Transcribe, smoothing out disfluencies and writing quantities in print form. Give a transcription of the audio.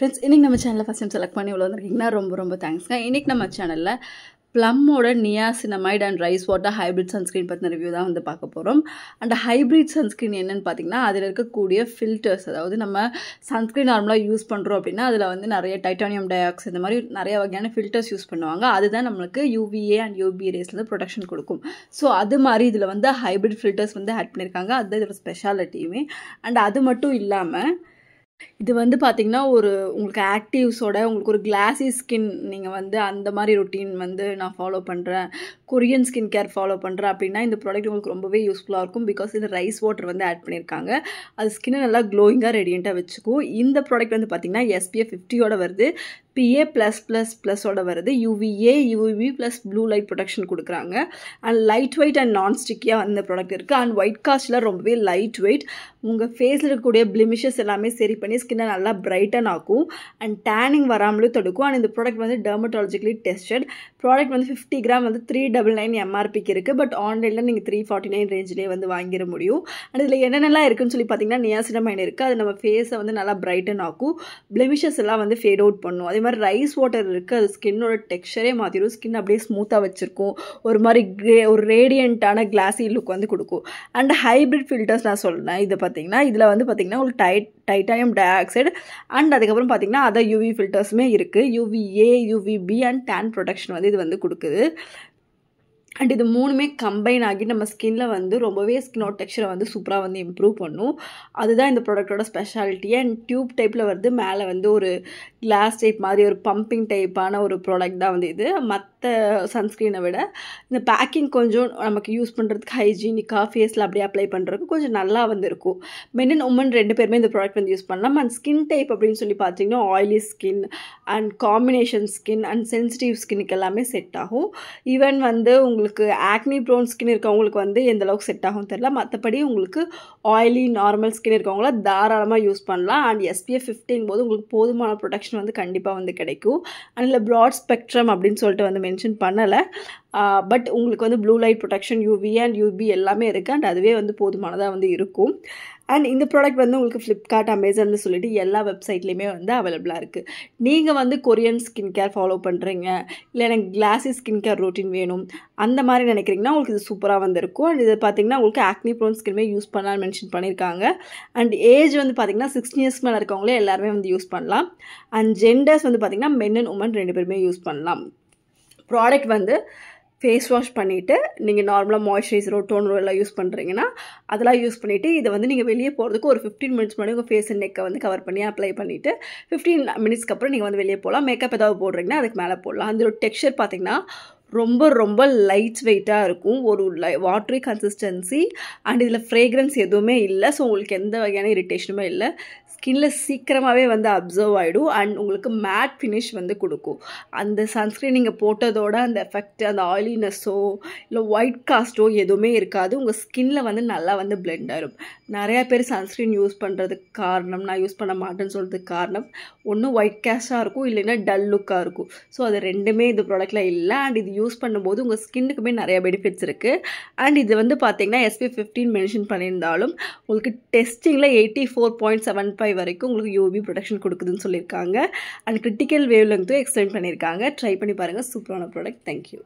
Friends, இன்றைக்கி நம்ம சேனலில் ஃபஸ்ட் டைம் செலக்ட் பண்ணி இவ்வளோ வந்திருக்கீங்கன்னா ரொம்ப தேங்க்ஸ்ங்க. இன்றைக்கி நம்ம சேனலில் ப்ளம்மோட niacinamide and rice water hybrid sunscreen பற்றின ரிவ்யூ தான் வந்து பார்க்க போகிறோம். அந்த ஹைப்ரிட் சன்ஸ்க்ரீன் என்னென்னு பார்த்தீங்கன்னா, அதில் இருக்கக்கூடிய ஃபில்டர்ஸ், அதாவது நம்ம சன்ஸ்க்ரீன் நார்மலாக யூஸ் பண்ணுறோம் அப்படின்னா அதில் வந்து நிறைய டைட்டானியம் டை ஆக்சைடு இந்த மாதிரி நிறைய வகையான ஃபில்டர்ஸ் யூஸ் பண்ணுவாங்க. அதுதான் நம்மளுக்கு யூவிஏ அண்ட் யூபி ரேஸ்லேருந்து ப்ரொடெக்ஷன் கொடுக்கும். ஸோ அது மாதிரி இதில் வந்து ஹைப்ரிட் ஃபில்டர்ஸ் வந்து ஆட் பண்ணியிருக்காங்க. அதுதான் இதோட ஸ்பெஷாலிட்டியுமே. அண்ட் அது மட்டும் இல்லாமல் இது வந்து பார்த்திங்கன்னா உங்களுக்கு ஆக்டிவ்ஸோட உங்களுக்கு ஒரு கிளாஸி ஸ்கின், நீங்கள் வந்து அந்த மாதிரி ரொட்டீன் வந்து நான் ஃபாலோ பண்ணுறேன், கொரியன் ஸ்கின் கேர் ஃபாலோ பண்ணுறேன் அப்படின்னா இந்த ப்ராடக்ட் உங்களுக்கு ரொம்பவே யூஸ்ஃபுல்லாக இருக்கும். பிகாஸ் இதில் ரைஸ் வாட்டர் வந்து ஆட் பண்ணியிருக்காங்க. அது ஸ்கின்னை நல்லா க்ளோயிங்காக ரேடியண்ட்டாக வச்சுக்கும். இந்த ப்ராடக்ட் வந்து பார்த்திங்கன்னா SPF 50 வருது, PA+++ஓட வருது, UVA UVB plus blue light protection கொடுக்குறாங்க. அண்ட் லைட் வெயிட் அண்ட் நான் ஸ்டிக்கியாக அந்த ப்ராடக்ட் இருக்குது. அண்ட் ஒயிட் காஸ்ட்டில் ரொம்பவே லைட் வெயிட், உங்கள் ஃபேஸில் இருக்கக்கூடிய பிளிமிஷஸ் எல்லாமே சரி பண்ணி ஸ்கின்னை நல்லா பிரைட்டன் ஆக்கும். அண்ட் டேனிங் வராமலும் தடுக்கும். அண்ட் இந்த ப்ராடக்ட் வந்து டெர்மட்டாலஜிக்கலி டெஸ்டட். ப்ராடக்ட் வந்து 50 கிராம் வந்து 399 MRPக்கு இருக்குது. பட் ஆன்லைனில் நீங்கள் 349 ரேஞ்சிலே வந்து வாங்கிட முடியும். அண்ட் இதில் என்னென்னலாம் இருக்குன்னு சொல்லி பார்த்தீங்கன்னா, நியாசினமைட் இருக்குது. அது நம்ம ஃபேஸை வந்து நல்லா பிரைட்டன் ஆக்கும். பிளிமிஷஸ் எல்லாம் வந்து ஃபேட் அவுட் பண்ணும். அதே மாதிரி ரைஸ் வாட்டர் இருக்குது. அது ஸ்கின்னோட டெக்ஸ்சரே மாற்றிடும். ஸ்கின் அப்படியே ஸ்மூத்தாக வச்சுருக்கும். ஒரு மாதிரி ஒரு ரேடியண்ட்டான கிளாஸி லுக் வந்து கொடுக்கும். அண்ட் ஹைப்ரிட் ஃபில்டர்ஸ் நான் சொல்கிறேன். இதை பார்த்தீங்கன்னா இதில் வந்து பார்த்திங்கன்னா உங்களுக்கு டைட்டானியம் டை ஆக்சைடு அண்ட் அதுக்கப்புறம் பார்த்திங்கன்னா அதான் UV ஃபில்டர்ஸுமே இருக்குது. UVA UVB and tan protection வந்து இது வந்து கொடுக்குது. அண்ட் இது மூணுமே கம்பைன் ஆகி நம்ம ஸ்கின்னில் வந்து ரொம்பவே ஸ்கின்னோட டெக்ஸ்சரை வந்து சூப்பராக வந்து இம்ப்ரூவ் பண்ணும். அதுதான் இந்த ப்ராடக்டோட ஸ்பெஷாலிட்டி. அண்ட் டியூப் டைப்பில் வருது. மேலே வந்து ஒரு கிளாஸ் டைப் மாதிரி ஒரு பம்பிங் டைப்பான ஒரு ப்ராடக்ட் தான் வந்து இது. மற்ற சன்ஸ்க்ரீனை விட இந்த பேக்கிங் கொஞ்சம் நமக்கு யூஸ் பண்ணுறதுக்கு ஹைஜீனிக்காக ஃபேஸில் அப்படியே அப்ளை பண்ணுறதுக்கு கொஞ்சம் நல்லா வந்து இருக்கும். மென் அண்ட் உமன் 2 பேருமே இந்த ப்ராடக்ட் வந்து யூஸ் பண்ணலாம். அண்ட் ஸ்கின் டைப் அப்படின்னு சொல்லி பார்த்தீங்கன்னா oily skin and combination skin and sensitive ஸ்கின்னுக்கு எல்லாமே செட் ஆகும். ஈவன் வந்து உங்களுக்கு ஆக்னி ப்ரோன் ஸ்கின் இருக்கவங்களுக்கு வந்து எந்த அளவுக்கு செட் ஆகும் தெரியல. மற்றபடி உங்களுக்கு ஆயிலி நார்மல் ஸ்கின் இருக்கவங்கள தாராளமாக யூஸ் பண்ணலாம். அண்ட் SPF 50 போது உங்களுக்கு போதுமான ப்ரொடெக்ஷன் வந்து கண்டிப்பாக வந்து கிடைக்கும். அண்ட் இல்லை ப்ராட் ஸ்பெக்ட்ரம் அப்படின்னு சொல்லிட்டு வந்து மென்ஷன் பண்ணலை. பட் உங்களுக்கு வந்து blue light protection UVA and UVB எல்லாமே இருக்குது. அண்ட் அதுவே வந்து போதுமானதாக வந்து இருக்கும். அண்ட் இந்த ப்ராடக்ட் வந்து உங்களுக்கு ஃப்ளிப்கார்ட், அமேசான்னு சொல்லிட்டு எல்லா வெப்சைட்லேயுமே வந்து அவைலபிளாக இருக்குது. நீங்கள் வந்து கொரியன் ஸ்கின் கேர் ஃபாலோ பண்ணுறீங்க, இல்லை எனக்கு கிளாஸி ஸ்கின் கேர் ரொட்டீன் வேணும் அந்த மாதிரி நினைக்கிறீங்கன்னா உங்களுக்கு இது சூப்பராக வந்துருக்கும். அண்ட் இது பார்த்திங்கன்னா உங்களுக்கு ஆக்னி ப்ரோன் ஸ்கின்மே யூஸ் பண்ணலாம்னு மென்ஷன் பண்ணியிருக்காங்க. அண்ட் ஏஜ் வந்து பார்த்திங்கன்னா 16 இயர்ஸ் மேலே இருக்கவங்களே எல்லாருமே வந்து யூஸ் பண்ணலாம். அண்ட் ஜெண்டர்ஸ் வந்து பார்த்திங்கன்னா மென் அண்ட் உமன் 2 பேருமே யூஸ் பண்ணலாம். ப்ராடக்ட் வந்து ஃபேஸ் வாஷ் பண்ணிவிட்டு நீங்கள் நார்மலாக மாய்ஸ்சரைசரோ டோனரோ எல்லாம் யூஸ் பண்ணுறீங்கன்னா அதெல்லாம் யூஸ் பண்ணிவிட்டு இதை வந்து நீங்கள் வெளியே போகிறதுக்கு ஒரு 15 மினிட்ஸ் முன்னாடி உங்கள் ஃபேஸ் அண்ட் நெக்கை வந்து கவர் பண்ணி அப்ளை பண்ணிவிட்டு 15 மினிட்ஸ்க்கு அப்புறம் நீங்கள் வந்து வெளியே போகலாம். மேக்கப் ஏதாவது போடுறீங்கன்னா அதுக்கு மேலே போடலாம். அந்த ஒரு டெக்ஸ்சர் பார்த்திங்கன்னா ரொம்ப லைட் வெயிட்டாக இருக்கும். ஒரு வாட்டரி கன்சிஸ்டன்சி அண்ட் இதில் ஃப்ரேக்ரன்ஸ் எதுவுமே இல்லை. ஸோ உங்களுக்கு எந்த வகையான இரிட்டேஷனுமே இல்லை. ஸ்கின்னில் சீக்கிரமாகவே வந்து அப்சர்வ் ஆகிடும். அண்ட் உங்களுக்கு மேட் ஃபினிஷ் வந்து கொடுக்கும். அந்த சன்ஸ்க்ரீன் நீங்கள் போட்டதோட அந்த எஃபெக்ட், அந்த ஆயிலினஸோ இல்லை ஒயிட் காஸ்ட்டோ எதுவுமே இருக்காது. உங்கள் ஸ்கின்னில் வந்து நல்லா வந்து பிளெண்ட் ஆகிடும். நிறையா பேர் சன்ஸ்க்ரீன் யூஸ் பண்ணுறதுக்கு காரணம், நான் யூஸ் பண்ண மாட்டேன்னு சொல்கிறதுக்கு காரணம், ஒன்று ஒயிட் காஸ்ட்டாக இருக்கும், இல்லைன்னா டல் லுக்காக இருக்கும். ஸோ அது ரெண்டுமே இந்த ப்ராடக்ட்டில் இல்லை. அண்ட் இது யூஸ் பண்ணும்போது உங்கள் ஸ்கின்னுக்குமே நிறைய பெனிஃபிட்ஸ் இருக்குது. அண்ட் இது வந்து பார்த்திங்கன்னா SPF 15 மென்ஷன் பண்ணியிருந்தாலும் உங்களுக்கு டெஸ்டிங்கில் 84.75 வரைக்கும் உங்களுக்கு UV ப்ரொடெக்ஷன் கொடுக்குதுன்னு சொல்லியிருக்காங்க. அண்ட் கிரிட்டிக்கல் வேவ் லெங்த்தும் எக்ஸ்டெண்ட் பண்ணியிருக்காங்க. ட்ரை பண்ணி பாருங்கள். சூப்பரான ப்ராடக்ட். தேங்க்யூ.